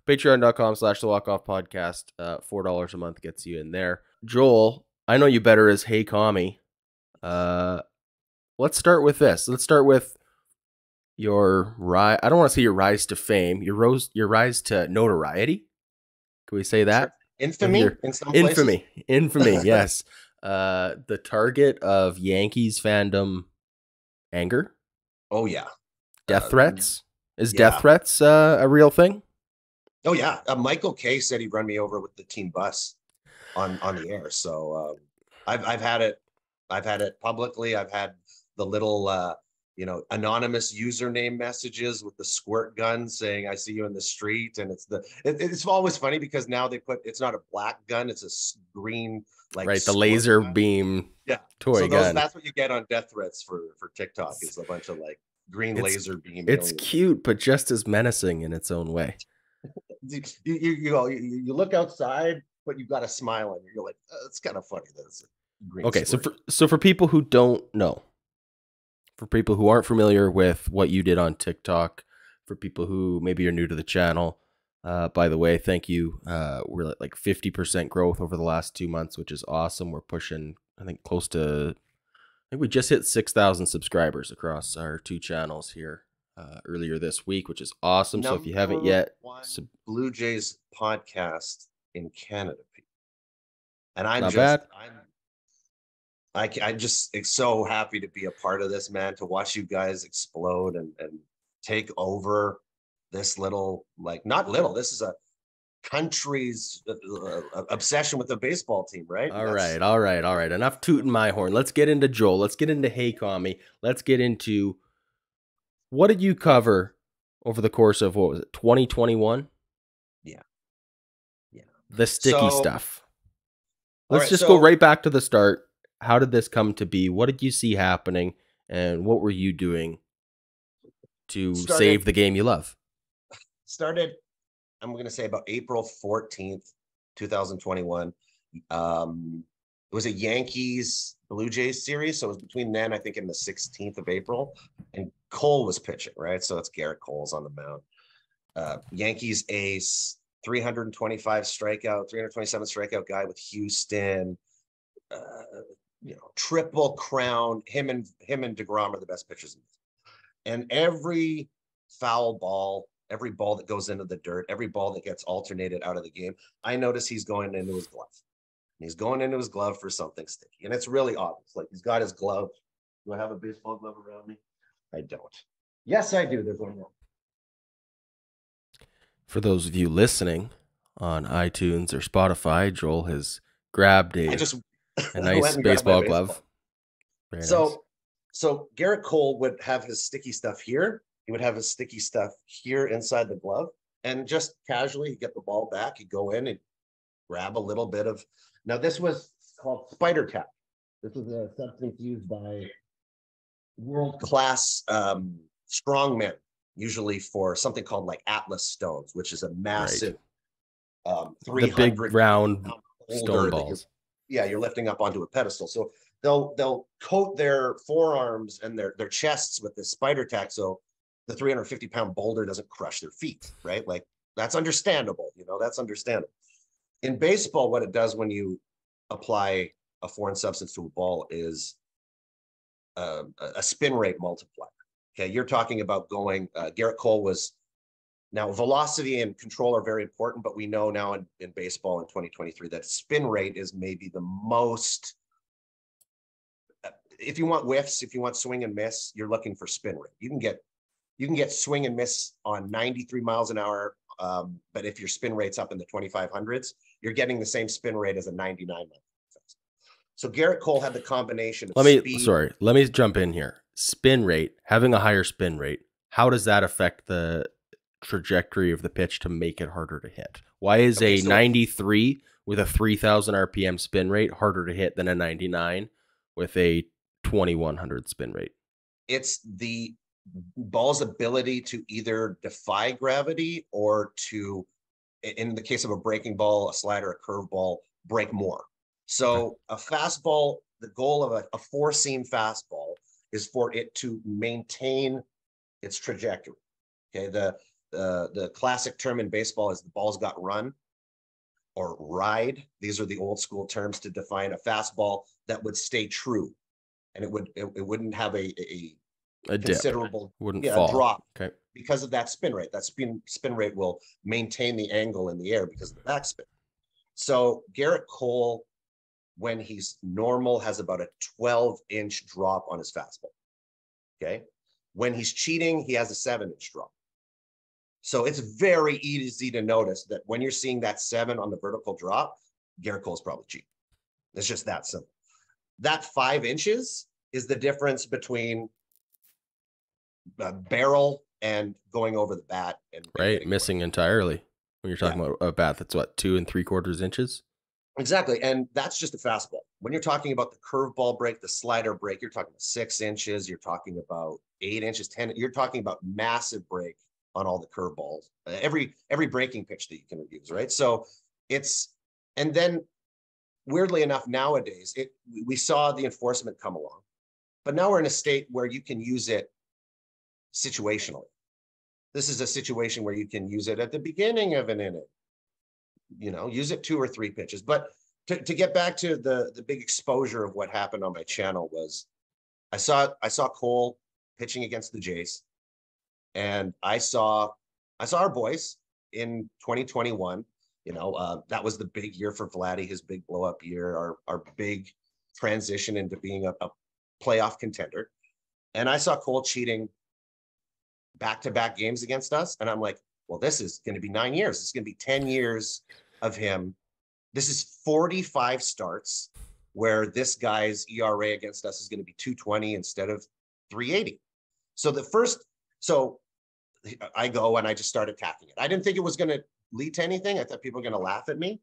Patreon.com/the Walk-Off Podcast. $4 a month gets you in there. Joel, I know you better as Hey Commie. Let's start with this. Let's start with your rise. I don't want to say your rise to fame. Your rise to notoriety. Can we say that? Sure. Infamy in some places. Infamy. Yes. The target of Yankees fandom anger. Oh yeah. Death threats. Is death threats a real thing? Oh yeah. Michael Kay said he'd run me over with the team bus on the air. So I've had it. I've had it publicly. I've had the little anonymous username messages with the squirt gun saying "I see you in the street," and it's always funny because now it's not a black gun, it's a green the laser gun. Beam toy gun. That's what you get on death threats for TikTok. It's a bunch of green laser beam. It's cute, but just as menacing in its own way. You look outside, but you've got a smile on you. You're like, it's kind of funny. That's green. Okay, so for people who don't know. For people who aren't familiar with what you did on TikTok, for people who maybe are new to the channel, by the way, thank you. We're at 50% growth over the last 2 months, which is awesome. We're pushing, I think we just hit 6,000 subscribers across our 2 channels here earlier this week, which is awesome. So if you haven't yet, Blue Jays podcast in Canada, and I'm just so happy to be a part of this, man, to watch you guys explode and take over this little, this is a country's obsession with the baseball team, right? All right. Enough tooting my horn. Let's get into Joel. Let's get into Hey Commie. Let's get into, what did you cover over the course of, 2021? Yeah. The sticky stuff. Let's just go right back to the start. How did this come to be? What did you see happening? And what were you doing to save the game you love? Started, I'm going to say about April 14th, 2021. It was a Yankees Blue Jays series. So it was between then, I think, and the 16th of April. And Cole was pitching, right? So it's Garrett Cole's on the mound. Yankees ace, 327 strikeout guy with Houston. Triple crown. Him and DeGrom are the best pitchers. And every foul ball, every ball that goes into the dirt, every ball that gets alternated out of the game, I notice he's going into his glove. And he's going into his glove for something sticky. And it's really obvious. He's got his glove. Do I have a baseball glove around me? I don't. Yes, I do. There's one more. For those of you listening on iTunes or Spotify, Joel has grabbed a nice baseball glove. So Garrett Cole would have his sticky stuff here. He would have his sticky stuff here inside the glove, and just casually he'd get the ball back. He'd go in and grab a little bit of. Now this was called spider tack. This is a substance used by world-class strongmen, usually for something called Atlas stones, which is a massive 300 the big round stone balls. You're lifting up onto a pedestal. So they'll coat their forearms and their chests with this spider tack, so the 350-pound boulder doesn't crush their feet, right? That's understandable. That's understandable. In baseball, what it does when you apply a foreign substance to a ball is a spin rate multiplier. Okay, you're talking about going. Garrett Cole was. Now, velocity and control are very important, but we know now in baseball in 2023 that spin rate is maybe the most. If you want whiffs, if you want swing and miss, you're looking for spin rate. You can get swing and miss on 93 miles an hour, but if your spin rate's up in the 2500s, you're getting the same spin rate as a 99 mile. So Garrett Cole had the combination of speed. Let me jump in here. Spin rate, having a higher spin rate, how does that affect the trajectory of the pitch to make it harder to hit? Why is a 93 with a 3,000 RPM spin rate harder to hit than a 99 with a 2,100 spin rate? It's the ball's ability to either defy gravity or to, in the case of a breaking ball, a slider, a curveball, break more. So a fastball, the goal of a four-seam fastball is for it to maintain its trajectory. Okay, The classic term in baseball is the ball's got run or ride. These are the old school terms to define a fastball that would stay true, and it wouldn't have a A dip. considerable Wouldn't fall. drop Okay. because of that spin rate. That spin rate will maintain the angle in the air because of the backspin. So Garrett Cole, when he's normal, has about a 12-inch drop on his fastball. Okay. When he's cheating, he has a 7-inch drop. So it's very easy to notice that when you're seeing that 7 on the vertical drop, Garrett Cole's probably cheating. It's just that simple. That 5 inches is the difference between barrel and going over the bat. And right, missing entirely when you're talking about a bat that's what, 2 3/4 inches. Exactly, and that's just a fastball. When you're talking about the curveball break, the slider break, you're talking about 6 inches. You're talking about 8 inches, 10. You're talking about massive break on all the curveballs. Every breaking pitch that you can use, right? So it's, and then weirdly enough, nowadays we saw the enforcement come along, but now we're in a state where you can use it situationally. This is a situation where you can use it at the beginning of an inning, use it 2 or 3 pitches. But to get back to the big exposure of what happened on my channel was I saw Cole pitching against the Jays, and I saw our boys in 2021. That was the big year for Vladdy, his big blow up year, our big transition into being a playoff contender. And I saw Cole cheating back-to-back games against us. And I'm like, well, this is going to be 9 years. It's going to be 10 years of him. This is 45 starts where this guy's ERA against us is going to be 2.20 instead of 3.80. So I go and I just start attacking it. I didn't think it was going to lead to anything. I thought people were going to laugh at me.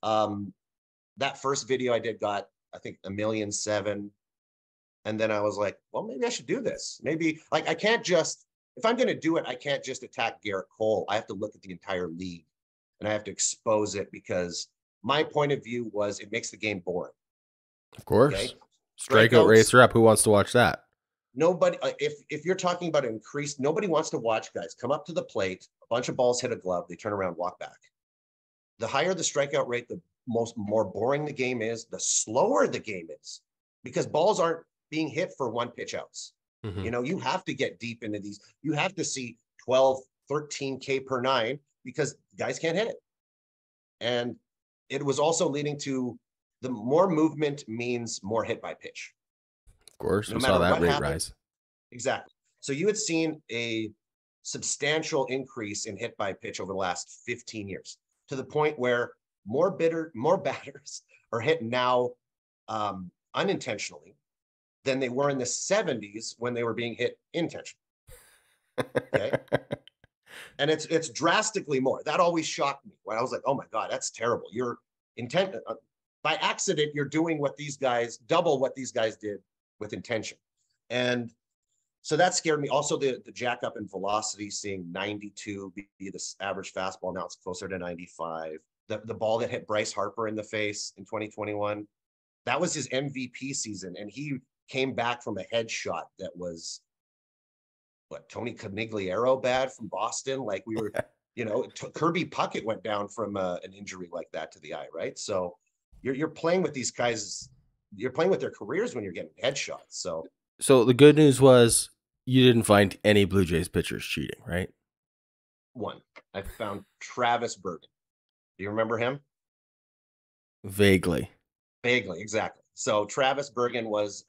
That first video I did got, I think, 1.7 million. And then I was like, well, maybe I should do this. Maybe, like, I can't just, if I'm going to do it, I can't just attack Garrett Cole. I have to look at the entire league and I have to expose it, because my point of view was it makes the game boring. Of course. Okay? Strikeout rates are up. Who wants to watch that? Nobody. If you're talking about increased, nobody wants to watch guys come up to the plate, a bunch of balls hit a glove, they turn around, walk back. The higher the strikeout rate, the more boring the game is, the slower the game is, because balls aren't being hit for 1 pitch outs. Mm-hmm. You have to get deep into these. You have to see 12, 13 K per 9, because guys can't hit it. And it was also leading to the more movement means more hit by pitch. Of course, we saw that rate rise. Exactly. So you had seen a substantial increase in hit by pitch over the last 15 years, to the point where more batters are hit now unintentionally than they were in the 70s when they were being hit intentionally. Okay. And it's drastically more. That always shocked me when I was like, oh my God, that's terrible. You're intent by accident, you're doing what these guys, double what these guys did with intention. And so that scared me. Also, the jack up in velocity, seeing 92 be the average fastball. Now it's closer to 95. The ball that hit Bryce Harper in the face in 2021, that was his MVP season. And he came back from a headshot that was Tony Conigliaro bad from Boston. Like we were, Kirby Puckett went down from an injury like that to the eye, right? So you're playing with these guys, you're playing with their careers when you're getting headshots. So the good news was you didn't find any Blue Jays pitchers cheating, right? One, I found Travis Bergen. Do you remember him? Vaguely, exactly. So Travis Bergen was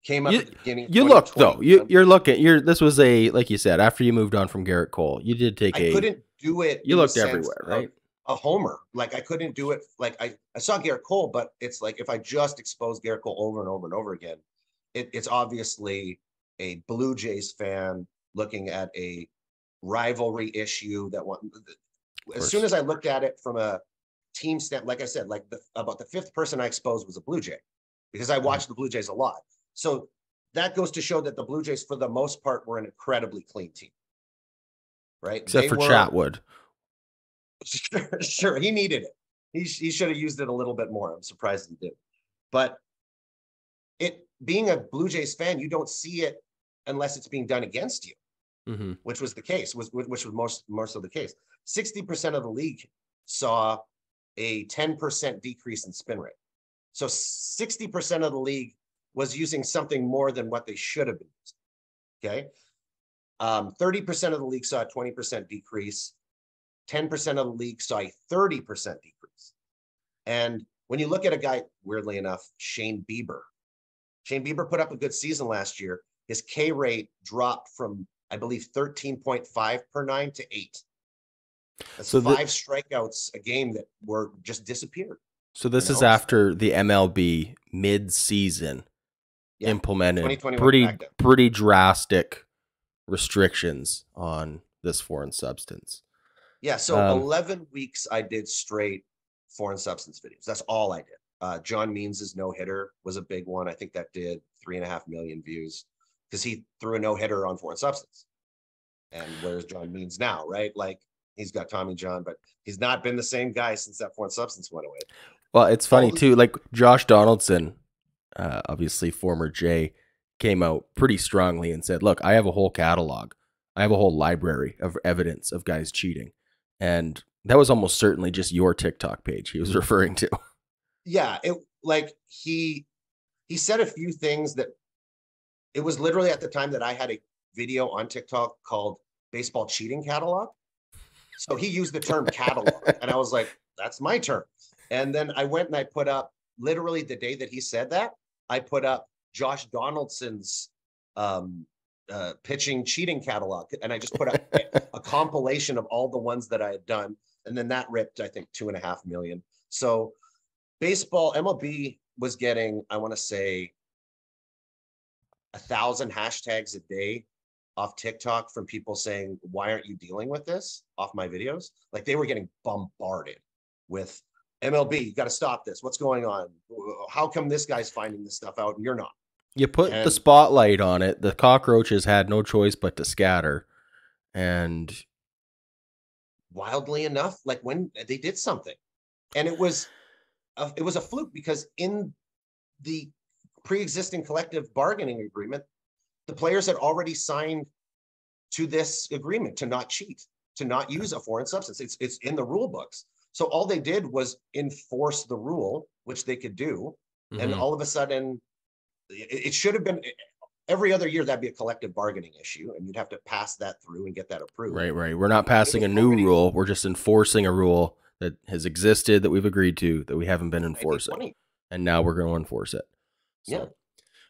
came up at the beginning. You looked though. You're looking. This was like you said, after you moved on from Garrett Cole, you did take I couldn't do it. You looked everywhere, right? A homer. Like I couldn't do it. Like I saw Garrett Cole, but it's like if I just expose Garrett Cole over and over and over again, it's obviously a Blue Jays fan looking at a rivalry issue that one. As soon as I looked at it from a team stand, like I said, like about the 5th person I exposed was a Blue Jay, because I watched the Blue Jays a lot. So that goes to show that the Blue Jays, for the most part, were an incredibly clean team, right? Except for Chatwood. Sure, he needed it. He should have used it a little bit more. I'm surprised he did. But being a Blue Jays fan, you don't see it unless it's being done against you. Mm-hmm. which was the case, which was most of the case. 60% of the league saw a 10% decrease in spin rate. So 60% of the league was using something more than what they should have been using. Okay. 30% of the league saw a 20% decrease. 10% of the league saw a 30% decrease. And when you look at a guy, weirdly enough, Shane Bieber put up a good season last year. His K rate dropped from, I believe, 13.5 per nine to 8. That's So 5 strikeouts a game that were just disappeared. So this is after the MLB mid-season implemented pretty drastic restrictions on this foreign substance. Yeah, so 11 weeks I did straight foreign substance videos. That's all I did. John Means' no-hitter was a big one. I think that did 3.5 million views because he threw a no-hitter on foreign substance. And where's John Means now, right? Like, he's got Tommy John, but he's not been the same guy since that foreign substance went away. Well, it's funny too. Like Josh Donaldson, obviously former Jay, came out pretty strongly and said, "Look, I have a whole catalog. I have a whole library of evidence of guys cheating," and that was almost certainly just your TikTok page he was referring to. Yeah, he said a few things that it was literally at the time that I had a video on TikTok called Baseball Cheating Catalog. So he used the term catalog, and I was like, "That's my term." And then I went and I put up, literally the day that he said that, I put up Josh Donaldson's pitching cheating catalog. And I just put up a compilation of all the ones that I had done. And then that ripped, I think, 2.5 million. So baseball, MLB was getting, I want to say, 1,000 hashtags a day off TikTok from people saying, "Why aren't you dealing with this?" off my videos. Like, they were getting bombarded with, "MLB, you got to stop this. What's going on? How come this guy's finding this stuff out and you're not?" You put the spotlight on it. The cockroaches had no choice but to scatter. And wildly enough, like, when they did something, and it was a fluke, because in the pre-existing collective bargaining agreement, the players had already signed to this agreement to not cheat, to not use a foreign substance. It's in the rule books. So all they did was enforce the rule, which they could do. And all of a sudden, it should have been every other year, that'd be a collective bargaining issue, and you'd have to pass that through and get that approved. Right. We're not passing a new rule. We're just enforcing a rule that has existed, that we've agreed to, that we haven't been enforcing. And now we're going to enforce it. So, yeah.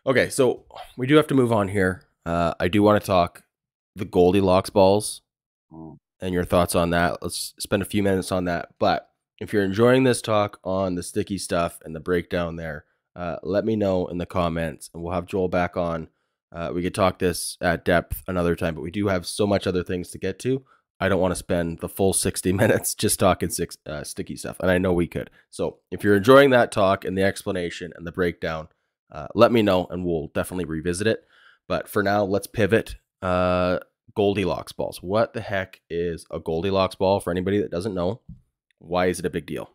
Okay, so we do have to move on here. I do want to talk the Goldilocks balls and your thoughts on that. Let's spend a few minutes on that. But if you're enjoying this talk on the sticky stuff and the breakdown there, let me know in the comments, and we'll have Joel back on. We could talk this at depth another time, but we do have so much other things to get to. I don't want to spend the full 60 minutes just talking sticky stuff, and I know we could. So if you're enjoying that talk and the explanation and the breakdown, let me know, and we'll definitely revisit it. But for now, let's pivot. Goldilocks balls. What the heck is a Goldilocks ball? For anybody that doesn't know, why is it a big deal?